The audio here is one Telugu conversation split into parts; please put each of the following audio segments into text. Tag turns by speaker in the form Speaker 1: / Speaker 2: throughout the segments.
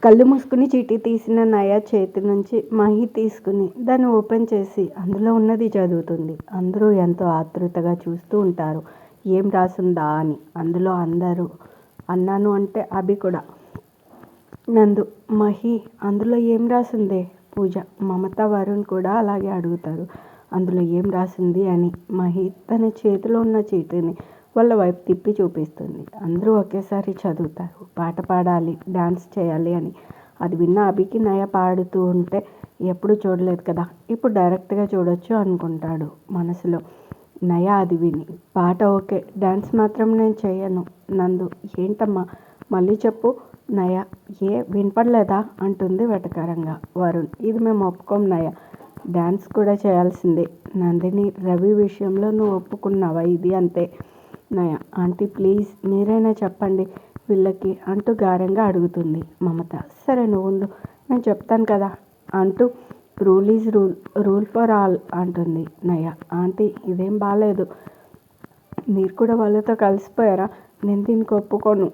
Speaker 1: కళ్ళు మూసుకుని చీటీ తీసిన నయ చేతి నుంచి మహి తీసుకుని దాన్ని ఓపెన్ చేసి అందులో ఉన్నది చదువుతుంది. అందరూ ఎంతో ఆతృతగా చూస్తూ ఉంటారు. ఏం రాసుందా అని. అందులో అందరూ అన్నాను అంటే అభి కూడా. నందు, మహి, అందులో ఏం రాసుందే? పూజ, మమత, వరుణ్ కూడా అలాగే అడుగుతారు. అందులో ఏం రాసింది అని. మహి తన చేతిలో ఉన్న చీటీని వాళ్ళ వైపు తిప్పి చూపిస్తుంది. అందరూ ఒకేసారి చదువుతారు. పాట పాడాలి, డాన్స్ చేయాలి అని. అది విన్న అభికి నయ పాడుతూ ఉంటే ఎప్పుడు చూడలేదు కదా, ఇప్పుడు డైరెక్ట్గా చూడొచ్చు అనుకుంటాడు మనసులో. నయ అది విని, పాట ఓకే, డాన్స్ మాత్రం నేను చేయను. నందు, ఏంటమ్మా మళ్ళీ చెప్పు. నయ, వినపడలేదా అంటుంది వెటకారంగా. వరుణ్, ఇది మేము ఒప్పుకోం నయ, డాన్స్ కూడా చేయాల్సిందే. నందిని, రవి విషయంలో నువ్వు ఒప్పుకున్నావా? ఇది అంతే. నయ, ఆంటీ ప్లీజ్ మీరైనా చెప్పండి వీళ్ళకి అంటూ గారంగా అడుగుతుంది. మమత, సరే నువ్వు ఉండు, నేను చెప్తాను కదా అంటూ rule is rule, rule for all అంటుంది నయ. ఆంటీ ఇదేం బాగాలేదు, మీరు కూడా వాళ్ళతో కలిసిపోయారా? నేను దీనికి ఒప్పుకోను.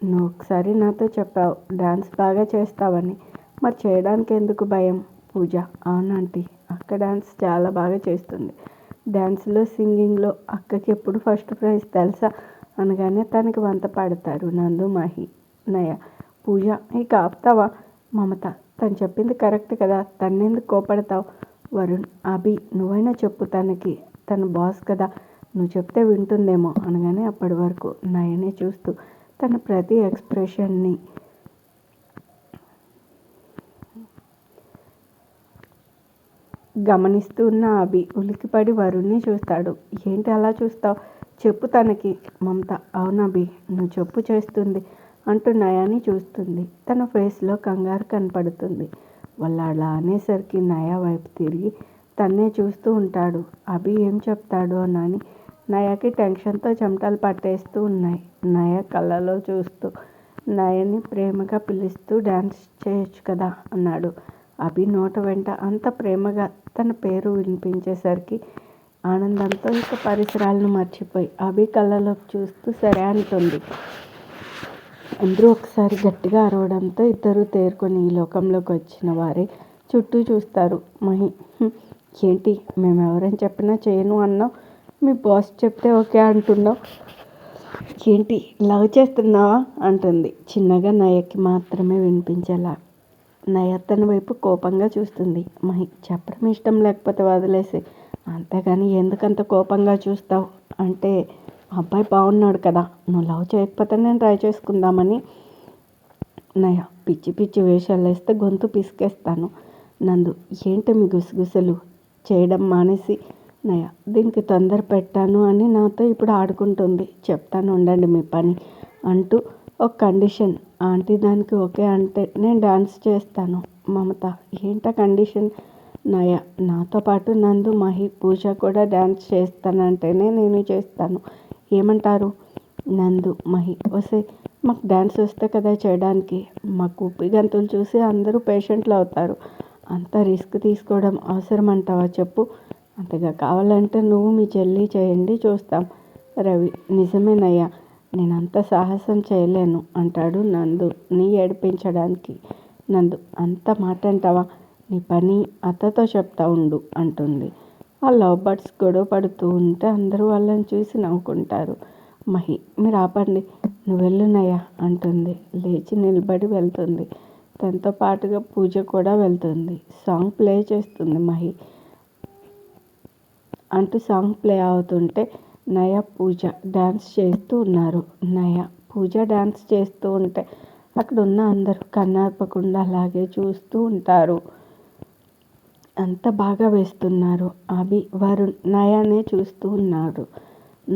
Speaker 1: నువ్వు ఒకసారి నాతో చెప్పావు డాన్స్ బాగా చేస్తావని, మరి చేయడానికి ఎందుకు భయం? పూజ, అవునంటీ, అక్క డాన్స్ చాలా బాగా చేస్తుంది. డ్యాన్స్లో సింగింగ్లో అక్కకి ఎప్పుడు ఫస్ట్ ప్రైజ్ తెలుసా అనగానే తనకి వంత పాడతారు నందు, మహి. నయ, పూజ, ఇక ఆపుతావా? మమత, తను చెప్పింది కరెక్ట్ కదా, తన్నెందుకు కోపడతావు? వరుణ్, అభి నువ్వైనా చెప్పు తనకి, తన బాస్ కదా, నువ్వు చెప్తే వింటుందేమో అనగానే అప్పటి వరకు నయనే చూస్తూ తన ప్రతి ఎక్స్ప్రెషన్ని గమనిస్తూ ఉన్న అభి ఉలికిపడి వరుణ్ణి చూస్తాడు. ఏంటి అలా చూస్తావు, చెప్పు తనకి. మమత, అవునభి నువ్వు చెప్పు చేస్తుంది అంటూ నయాని చూస్తుంది. తన ఫేస్లో కంగారు కనపడుతుంది. వాళ్ళు అలా అనేసరికి నయా వైపు తిరిగి తన్నే చూస్తూ ఉంటాడు. అభి ఏం చెప్తాడు అని నయాకి టెన్షన్తో చెమటలు పట్టేస్తూ ఉన్నాయి. నయ కళ్ళలో చూస్తూ నయని ప్రేమగా పిలుస్తూ డ్యాన్స్ చేయొచ్చు కదా అన్నాడు. అభి నోట వెంట అంత ప్రేమగా తన పేరు వినిపించేసరికి ఆనందంతో ఇక పరిసరాలను మర్చిపోయి అభి కళ్ళలోకి చూస్తూ సరే అంటుంది. అందరూ ఒకసారి గట్టిగా అరవడంతో ఇద్దరు తేరుకొని ఈ లోకంలోకి వచ్చిన వారే చుట్టూ చూస్తారు. మహి, ఏంటి మేమెవరని చెప్పినా చేయను అన్నావు, మీ బాస్ చెప్తే ఓకే అంటున్నావు, ఏంటి లవ్ చేస్తున్నావా అంటుంది చిన్నగా నయకి మాత్రమే వినిపించేలా. నయ తన వైపు కోపంగా చూస్తుంది. మహి, చెప్పడం ఇష్టం లేకపోతే వదిలేసి, అంతేగాని ఎందుకంత కోపంగా చూస్తావు? అంటే అబ్బాయి బాగున్నాడు కదా, నువ్వు లవ్ చేయకపోతే నేను ట్రై చేసుకుందామని. నయ, పిచ్చి పిచ్చి వేషాలు వేస్తే గొంతు పిసికేస్తాను. నందు, ఏంటి మీ గుసగుసలు, చేయడం మానేసి. నయ, దీనికి తొందర పెట్టాను అని నాతో ఇప్పుడు ఆడుకుంటుంది, చెప్తాను ఉండండి మీ పని అంటూ ఒక కండిషన్, ఆంటీ దానికి ఓకే అంటే నేను డాన్స్ చేస్తాను. మమత, ఏంటా కండిషన్? నయ, నాతో పాటు నందు, మహి, పూజ కూడా డాన్స్ చేస్తానంటేనే నేను చేస్తాను, ఏమంటారు? నందు, మహి, వస్తే మాకు డ్యాన్స్ వస్తే కదా చేయడానికి, మాకు ఉప్పి గంతులు చూసి అందరూ పేషెంట్లు అవుతారు, అంత రిస్క్ తీసుకోవడం అవసరం అంటావా చెప్పు? అంతగా కావాలంటే నువ్వు మీ చెల్లి చేయండి చూస్తాం. రవి, నిజమేనయ్యా, నేనంత సాహసం చేయలేను అంటాడు నందుని ఏడిపించడానికి. నందు, అంత మాట అంటావా, నీ పని అత్తతో చెప్తా ఉండు అంటుంది. ఆ లవ్ బర్డ్స్ గొడవ పడుతూ ఉంటే అందరూ వాళ్ళని చూసి నవ్వుకుంటారు. మహి, మీరు ఆపండి, నువ్వు వెళ్ళునయ్యా అంటుంది. లేచి నిలబడి వెళ్తుంది. తనతో పాటుగా పూజ కూడా వెళ్తుంది. సాంగ్ ప్లే చేస్తుంది మహి అంటూ సాంగ్ ప్లే అవుతుంటే నయ, పూజ డ్యాన్స్ చేస్తూ ఉన్నారు. నయ, పూజ డ్యాన్స్ చేస్తూ ఉంటే అక్కడ ఉన్న అందరూ కన్నార్పకుండా అలాగే చూస్తూ ఉంటారు. అంత బాగా వేస్తున్నారు. అభి, వరుణ్ నయానే చూస్తూ ఉన్నారు.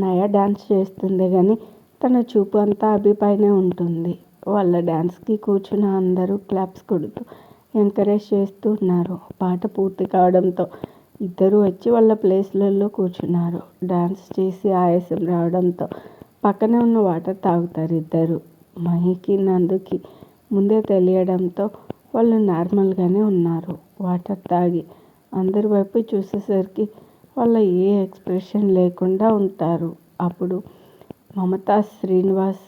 Speaker 1: నయ డ్యాన్స్ చేస్తుంది కానీ తన చూపు అంతా అభి పైనే ఉంటుంది. వాళ్ళ డ్యాన్స్కి కూర్చున్న అందరూ క్లాప్స్ కొడుతూ ఎంకరేజ్ చేస్తూ ఉన్నారు. పాట పూర్తి కావడంతో ఇద్దరు వచ్చి వాళ్ళ ప్లేస్లలో కూర్చున్నారు. డ్యాన్స్ చేసి ఆయాసం రావడంతో పక్కనే ఉన్న వాటర్ తాగుతారు ఇద్దరు. మహికి నందుకి ముందే తెలియడంతో వాళ్ళు నార్మల్గానే ఉన్నారు. వాటర్ తాగి అందరి వైపు చూసేసరికి వాళ్ళ ఏ ఎక్స్ప్రెషన్ లేకుండా ఉంటారు. అప్పుడు మమత, శ్రీనివాస్,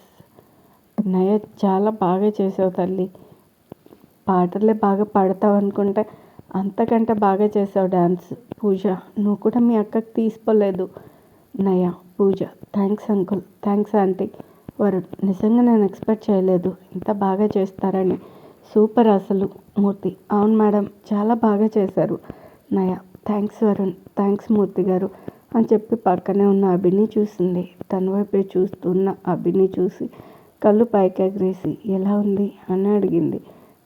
Speaker 1: నయ చాలా బాగా చేసావు తల్లి, పాటలే బాగా పాడతావు అనుకుంటే అంతకంటే బాగా చేసావు డ్యాన్స్. పూజ, నువ్వు కూడా మీ అక్కకి తీసుకోలేదు. Naya, Pooja, thanks uncle, thanks aunty. Varun, నిజంగా నేను ఎక్స్పెక్ట్ చేయలేదు ఇంత బాగా చేస్తారని. సూపర్ అసలు. మూర్తి, అవును మేడం, చాలా బాగా చేశారు. నయ, థ్యాంక్స్ వరుణ్, థ్యాంక్స్ మూర్తి గారు అని చెప్పి పక్కనే ఉన్న అభిని చూసింది. తన వైపే చూస్తున్న అభిని చూసి కళ్ళు పైకి ఎగరేసి ఎలా ఉంది అని అడిగింది.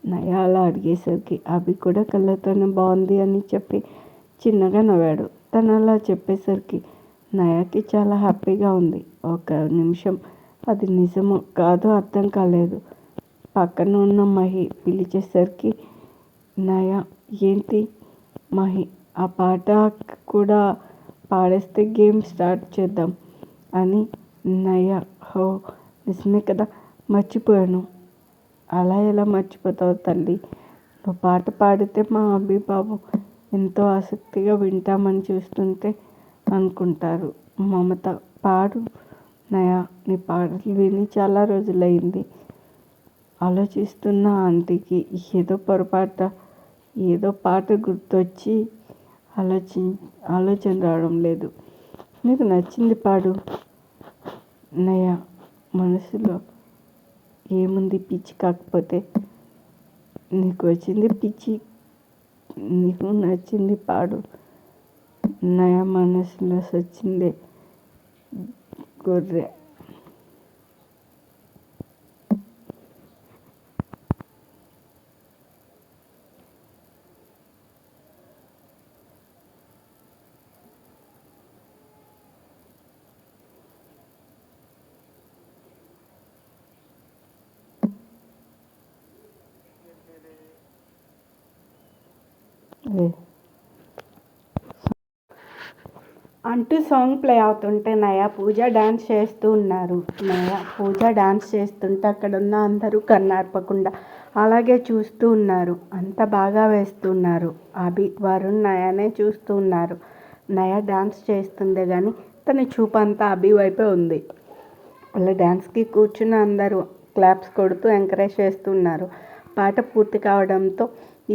Speaker 1: నయ అలా అడిగేసరికి అభి కూడా కళ్ళతోనే బాగుంది అని చెప్పి చిన్నగా నవ్వాడు. తను అలా చెప్పేసరికి నయకి చాలా హ్యాపీగా ఉంది. ఒక నిమిషం అది నిజమో కాదో అర్థం కాలేదు. పక్కన ఉన్న మహి పిలిచేసరికి నయ, ఏంటి మహి, ఆ పాట కూడా పాడేస్తే గేమ్ స్టార్ట్ చేద్దాం అని. నయ, హో నిజమే కదా, మర్చిపోయాను. అలా ఎలా మర్చిపోతావు తల్లి, నువ్వు పాట పాడితే మా అభి బాబు ఎంతో ఆసక్తిగా వింటామని చూస్తుంటే అనుకుంటారు. మమత, పాడు నయ, నీ పాటలు విని చాలా రోజులైంది. ఆలోచిస్తున్న ఆంటీకి ఏదో పాట గుర్తొచ్చి ఆలోచన రావడం లేదు. నీకు నచ్చింది పాడు. నయ మనసులో ఏముంది పిచ్చి కాకపోతే, నీకు వచ్చింది పిచ్చి, నీకు నచ్చింది పాడు. నయ మనసులో వచ్చిందే గొర్రె. అంటూ సాంగ్ ప్లే అవుతుంటే నయ, పూజ డాన్స్ చేస్తూ ఉన్నారు. నయ, పూజ డాన్స్ చేస్తుంటే అక్కడ ఉన్న అందరూ కన్నార్పకుండా అలాగే చూస్తూ ఉన్నారు. అంత బాగా వేస్తున్నారు. అభి, వరుణ్ నయనే చూస్తూ ఉన్నారు. నయ డాన్స్ చేస్తుందే కానీ తన చూపు అంతా అభి వైపే ఉంది. వాళ్ళ డ్యాన్స్కి కూర్చున్న అందరూ క్లాప్స్ కొడుతూ ఎంకరేజ్ చేస్తున్నారు. పాట పూర్తి కావడంతో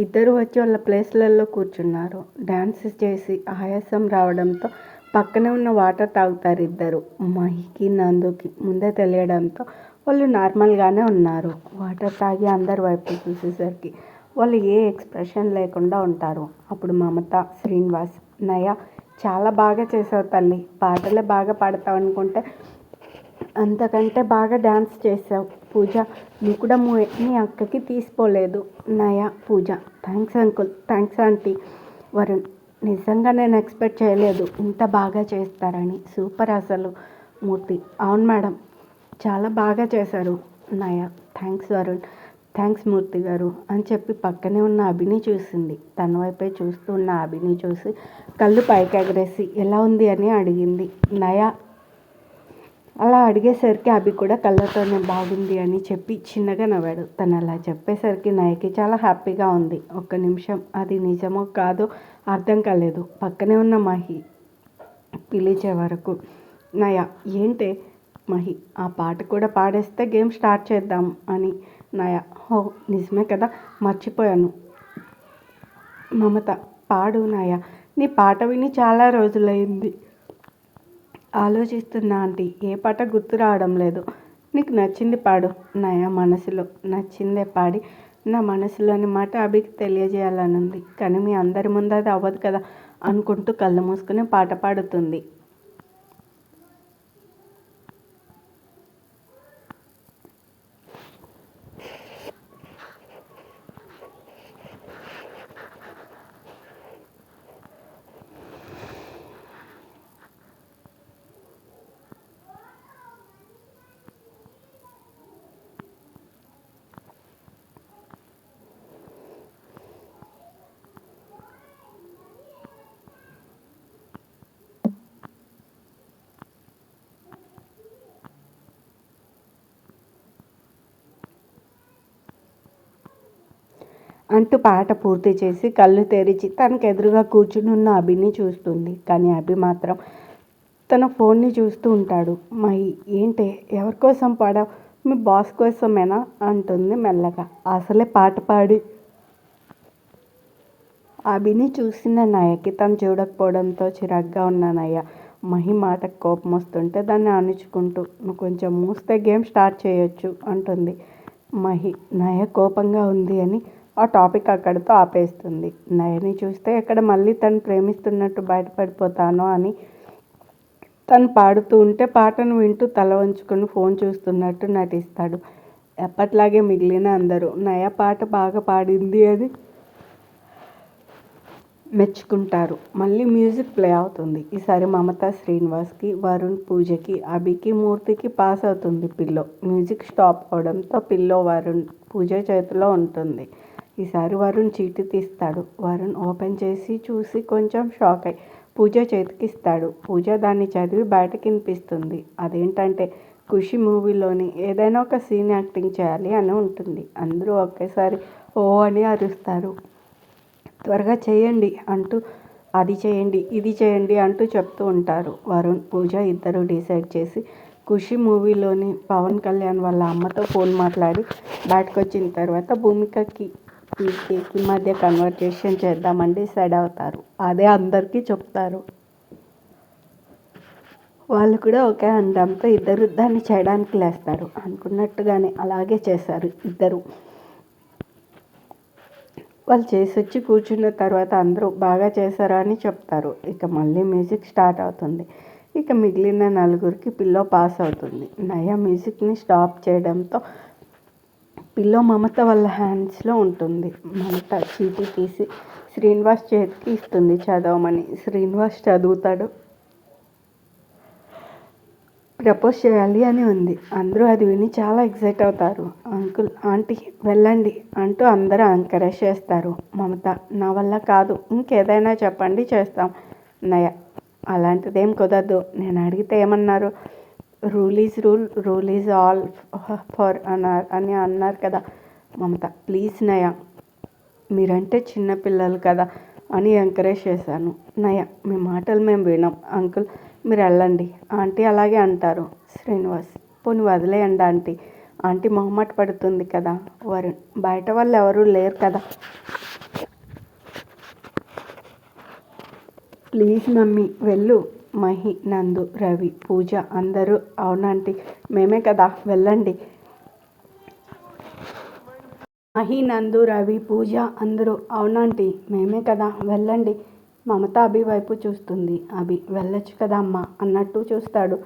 Speaker 1: ఇద్దరు వచ్చి వాళ్ళ ప్లేస్లలో కూర్చున్నారు. డ్యాన్స్ చేసి ఆయాసం రావడంతో పక్కనే ఉన్న వాటర్ తాగుతారు ఇద్దరు. మహికి, నందుకి ముందే తెలియడంతో వాళ్ళు నార్మల్గానే ఉన్నారు. వాటర్ తాగి అందరి వైపు చూసేసరికి వాళ్ళు ఏ ఎక్స్ప్రెషన్ లేకుండా ఉంటారు. అప్పుడు మమత, శ్రీనివాస్, నయ, చాలా బాగా చేసావు తల్లి, పాటలే బాగా పాడతావు అనుకుంటే అంతకంటే బాగా డ్యాన్స్ చేసావు. పూజ, నువ్వు కూడా మీ అక్కకి తీసుకోలేదు. Naya, Pooja, thanks uncle, thanks aunty. Varun, నిజంగా నేను ఎక్స్పెక్ట్ చేయలేదు ఇంత బాగా చేస్తారని. సూపర్ అసలు. మూర్తి, అవును మేడం, చాలా బాగా చేశారు. నయ, థ్యాంక్స్ వరుణ్, థ్యాంక్స్ మూర్తి గారు అని చెప్పి పక్కనే ఉన్న అభిని చూసింది. తన వైపే చూస్తూ ఉన్న అభిని చూసి కళ్ళు పైకి ఎగరేసి ఎలా ఉంది అని అడిగింది. నయ అలా అడిగేసరికి అభి కూడా కళ్ళతోనే బాగుంది అని చెప్పి చిన్నగా నవ్వాడు. తను అలా చెప్పేసరికి నయకి చాలా హ్యాపీగా ఉంది. ఒక్క నిమిషం అది నిజమో కాదో అర్థం కాలేదు. పక్కనే ఉన్న మహి పిలిచే వరకు నయ, ఏంటే మహి, ఆ పాట కూడా పాడేస్తే గేమ్ స్టార్ట్ చేద్దాం అని. నయ, హో నిజమే కదా, మర్చిపోయాను. మమత, పాడు నయ, నీ పాట విని చాలా రోజులైంది. ఆలోచిస్తున్నా ఆంటీ, ఏ పాట గుర్తు రావడం లేదు. నీకు నచ్చింది పాడు. నయ మనసులో నచ్చిందే పాడి నా మనసులోని మాట అభికి తెలియజేయాలనుంది. కానీ మీ అందరి ముందు అది అవ్వదు కదా అనుకుంటూ కళ్ళు మూసుకుని పాట పాడుతుంది. అంటూ పాట పూర్తి చేసి కళ్ళు తెరిచి తనకు ఎదురుగా కూర్చుని ఉన్న అభిని చూస్తుంది. కానీ అభి మాత్రం తన ఫోన్ని చూస్తూ ఉంటాడు. మహి, ఏంటే ఎవరి కోసం పాడావు? మీ బాస్ కోసమేనా అంటుంది మెల్లగా. అసలే పాట పాడి అభిని చూసిన నయకి తను చూడకపోవడంతో చిరాగ్గా ఉన్న నయ మహి మాటకు కోపం వస్తుంటే దాన్ని అణుచుకుంటూ నువ్వు కొంచెం మూస్తే గేమ్ స్టార్ట్ చేయొచ్చు అంటుంది. మహి నయ కోపంగా ఉంది అని ఆ టాపిక్ అక్కడితో ఆపేస్తుంది. నయని చూస్తే ఎక్కడ మళ్ళీ తను ప్రేమిస్తున్నట్టు బయటపడిపోతానో అని తను పాడుతూ ఉంటే పాటను వింటూ తల వంచుకొని ఫోన్ చూస్తున్నట్టు నటిస్తాడు. ఎప్పట్లాగే మిగిలిన అందరూ నయ పాట బాగా పాడింది అని మెచ్చుకుంటారు. మళ్ళీ మ్యూజిక్ ప్లే అవుతుంది. ఈసారి మమత శ్రీనివాస్కి, వరుణ్, పూజకి, అభికి, మూర్తికి పాస్ అవుతుంది పిల్లో. మ్యూజిక్ స్టాప్ అవడంతో పిల్లో వరుణ్, పూజ చేతిలో ఉంటుంది. ఈసారి వరుణ్ చీటీ తీస్తాడు. వరుణ్ ఓపెన్ చేసి చూసి కొంచెం షాక్ అయి పూజ చేతికి ఇస్తాడు. పూజ దాన్ని చదివి బయటకి వినిపిస్తుంది. అదేంటంటే ఖుషి మూవీలోని ఏదైనా ఒక సీన్ యాక్టింగ్ చేయాలి అని ఉంటుంది. అందరూ ఒకేసారి ఓ అని అరుస్తారు. త్వరగా చేయండి అంటూ అది చేయండి ఇది చేయండి అంటూ చెప్తూ ఉంటారు. వరుణ్, పూజ ఇద్దరు డిసైడ్ చేసి ఖుషి మూవీలోని పవన్ కళ్యాణ్ వాళ్ళ అమ్మతో ఫోన్ మాట్లాడి బయటకు వచ్చిన తర్వాత భూమికకి పీకేకి మధ్య కన్వర్జేషన్ చేద్దామని డిసైడ్ అవుతారు. అదే అందరికీ చెప్తారు. వాళ్ళు కూడా ఒకే అనడంతో ఇద్దరు దాన్ని చేయడానికి లేస్తారు. అనుకున్నట్టుగానే అలాగే చేశారు ఇద్దరు. వాళ్ళు చేసి వచ్చి కూర్చున్న తర్వాత అందరూ బాగా చేశారా అని చెప్తారు. ఇక మళ్ళీ మ్యూజిక్ స్టార్ట్ అవుతుంది. ఇక మిగిలిన నలుగురికి పిల్లో పాస్ అవుతుంది. నయ మ్యూజిక్ని స్టాప్ చేయడంతో పిల్లో మమత వాళ్ళ హ్యాండ్స్లో ఉంటుంది. మమత చీటీ తీసి శ్రీనివాస్ చేతికి ఇస్తుంది చదవమని. శ్రీనివాస్ చదువుతాడు. ప్రపోజ్ చేయాలి అని ఉంది. అందరూ అది విని చాలా ఎక్సైట్ అవుతారు. అంకుల్, ఆంటీ వెళ్ళండి అంటూ అందరూ ఎంకరేజ్ చేస్తారు. మమత నా వల్ల కాదు, ఇంకేదైనా చెప్పండి చేస్తాం. నయ అలాంటిదేం కుదరదు, నేను అడిగితే ఏమన్నారు, rule is rule, rule is all for అని అన్నారు కదా. మమత ప్లీజ్ నయ, మీరంటే చిన్నపిల్లలు కదా అని ఎంకరేజ్ చేశాను. నయ మీ మాటలు మేము వినాం అంకుల్, మీరు వెళ్ళండి. ఆంటీ అలాగే అంటారు. శ్రీనివాస్ పోనీ వదిలేయండి ఆంటీ, ఆంటీ మొహమాట పడుతుంది కదా. వరుణ్ బయట వాళ్ళు ఎవరూ లేరు కదా, ప్లీజ్ మమ్మీ వెళ్ళు. మహి, నందు, రవి, పూజ అందరూ అవునాంటీ మేమే కదా వెళ్ళండి. మహి, నందు, రవి, పూజ అందరూ అవునాంటీ మేమే కదా వెళ్ళండి. మమత అభి వైపు చూస్తుంది. అభి వెళ్ళొచ్చు కదా అమ్మా అన్నట్టు చూస్తాడు.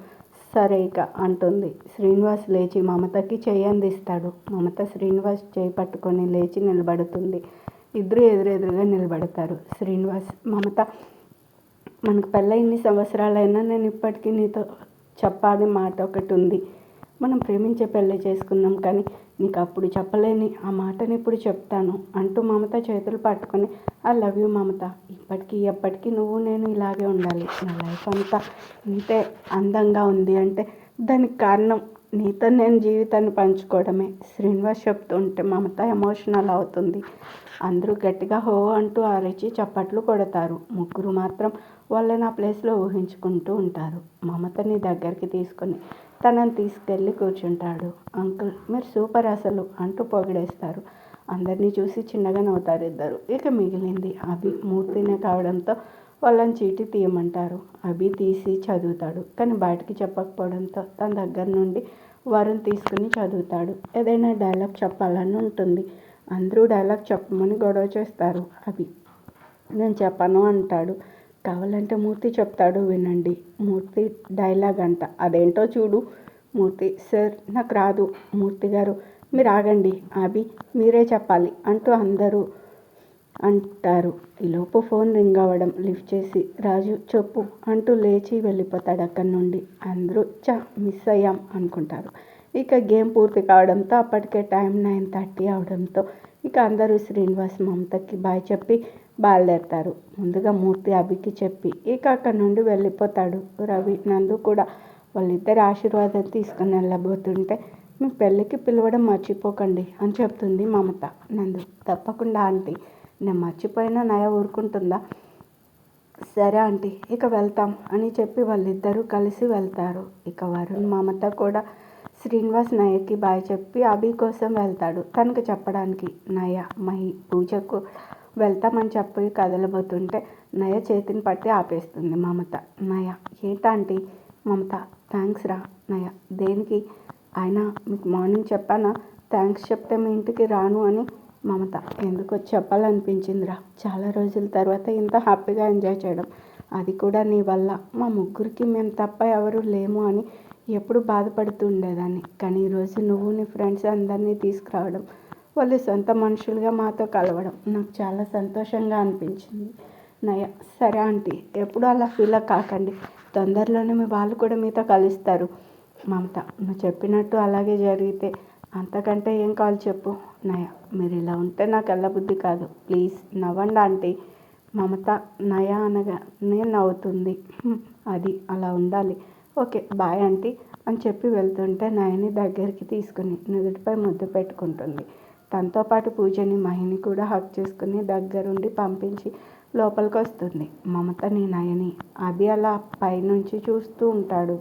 Speaker 1: సరే ఇక అంటుంది. శ్రీనివాస్ లేచి మమతకి చేయి అందిస్తాడు. మమత శ్రీనివాస్ చేయి పట్టుకొని లేచి నిలబడుతుంది. ఇద్దరు ఎదురెదురుగా నిలబడతారు. శ్రీనివాస్ మమత మనకు పెళ్ళై ఇన్ని సంవత్సరాలైనా నేను ఇప్పటికీ నీతో చెప్పాలి మాట ఒకటి ఉంది. మనం ప్రేమించే పెళ్ళి చేసుకున్నాం కానీ నీకు అప్పుడు చెప్పలేని ఆ మాటని ఇప్పుడు చెప్తాను అంటూ మమత చేతులు పట్టుకొని ఐ లవ్ యూ మమత, ఇప్పటికీ ఎప్పటికీ నువ్వు నేను ఇలాగే ఉండాలి. నా లైఫ్ అంతా ఇంతే అందంగా ఉంది అంటే దానికి కారణం నీతో నేను జీవితాన్ని పంచుకోవడమే. శ్రీనివాస్ చెప్తూ ఉంటే మమత ఎమోషనల్ అవుతుంది. అందరూ గట్టిగా హో అంటూ అరిచి చప్పట్లు కొడతారు. ముగ్గురు మాత్రం వాళ్ళని ఆ ప్లేస్లో ఊహించుకుంటూ ఉంటారు. మమతని దగ్గరికి తీసుకొని తనని తీసుకెళ్ళి కూర్చుంటాడు. అంకుల్ మీరు సూపర్ అసలు అంటూ పొగిడేస్తారు. అందరినీ చూసి చిన్నగా నవ్వుతారు ఇద్దరు. ఇక మిగిలింది అభి, మూర్తినే కావడంతో వాళ్ళని చీటీ తీయమంటారు. అభి తీసి చదువుతాడు. కానీ బయటికి చెప్పకపోవడంతో తన దగ్గర నుండి వరుణ్ తీసుకుని చదువుతాడు. ఏదైనా డైలాగ్ చెప్పాలని ఉంటుంది. అందరూ డైలాగ్ చెప్పమని గొడవ చేస్తారు. అభి నేను చెప్పను అంటాడు. కావాలంటే మూర్తి చెప్తాడు వినండి. మూర్తి డైలాగ్ అంట, అదేంటో చూడు. మూర్తి సార్ నాకు రాదు. మూర్తి గారు మీరు ఆగండి, అభి మీరే చెప్పాలి అంటూ అందరూ అంటారు. ఈలోపు ఫోన్ రింగ్ అవ్వడం లిఫ్ట్ చేసి రాజు చెప్పు అంటూ లేచి వెళ్ళిపోతాడు అక్కడి నుండి. అందరూ మిస్ అయ్యాం అనుకుంటారు. ఇక గేమ్ పూర్తి కావడంతో అప్పటికే టైం 9:30 అవడంతో ఇక అందరూ శ్రీనివాస్ మమతకి బాయ్ చెప్పి బయలుదేరుతారు. ముందుగా మూర్తి అభికి చెప్పి ఇక అక్కడి నుండి వెళ్ళిపోతాడు. రవి, నందు కూడా వాళ్ళిద్దరి ఆశీర్వాదం తీసుకుని వెళ్ళబోతుంటే మీ పెళ్ళికి పిలవడం మర్చిపోకండి అని చెప్తుంది మమత. నందు తప్పకుండా ఆంటీ, నేను మర్చిపోయినా నయ ఊరుకుంటుందా. సరే ఆంటీ ఇక వెళ్తాం అని చెప్పి వాళ్ళిద్దరూ కలిసి వెళ్తారు. ఇక వరుణ్, మమత కూడా శ్రీనివాస్ నయకి బాయ్ చెప్పి అభి కోసం వెళ్తాడు తనకు చెప్పడానికి. నయ మహి పూజకు వెళ్తామని చెప్పి కదలబోతుంటే నయ చేతిని పట్టి ఆపేస్తుంది మమత. నయ ఏంటంటీ? మమత థ్యాంక్స్ రా. నయ దేనికి? అయినా మీకు మార్నింగ్ చెప్పానా థ్యాంక్స్ చెప్తే మీ ఇంటికి రాను అని? మమత ఎందుకో చెప్పాలనిపించిందిరా. చాలా రోజుల తర్వాత ఇంత హ్యాపీగా ఎంజాయ్ చేయడం, అది కూడా నీ వల్ల. మా ముగ్గురికి మేము తప్ప ఎవరు లేము అని ఎప్పుడు బాధపడుతూ ఉండేదాన్ని. కానీ ఈరోజు నువ్వు నీ ఫ్రెండ్స్ అందరినీ తీసుకురావడం, వాళ్ళు సొంత మనుషులుగా మాతో కలవడం నాకు చాలా సంతోషంగా అనిపించింది. నయ సరే ఆంటీ, ఎప్పుడు అలా ఫీల్ కాకండి. తొందరలోనే మీ వాళ్ళు కూడా మీతో కలుస్తారు. మమత నువ్వు చెప్పినట్టు అలాగే జరిగితే అంతకంటే ఏం కావాలి చెప్పు. నయ మీరు ఇలా ఉంటే నాకు వెళ్ళబుద్ధి కాదు. ప్లీజ్ నవ్వండి ఆంటీ. మమత నయ అనగానే నవ్వుతుంది. అది అలా ఉండాలి. ఓకే బాయ్ ఆంటీ అని చెప్పి వెళ్తుంటే నయని దగ్గరికి తీసుకుని నుదుటిపై ముద్దు పెట్టుకుంటుంది. తనతో పాటు పూజని మహిని కూడా హక్ చేసుకుని దగ్గరుండి పంపించి లోపలికి వస్తుంది. మమతని నయని అభి అలా పైనుంచి చూస్తూ ఉంటాడు.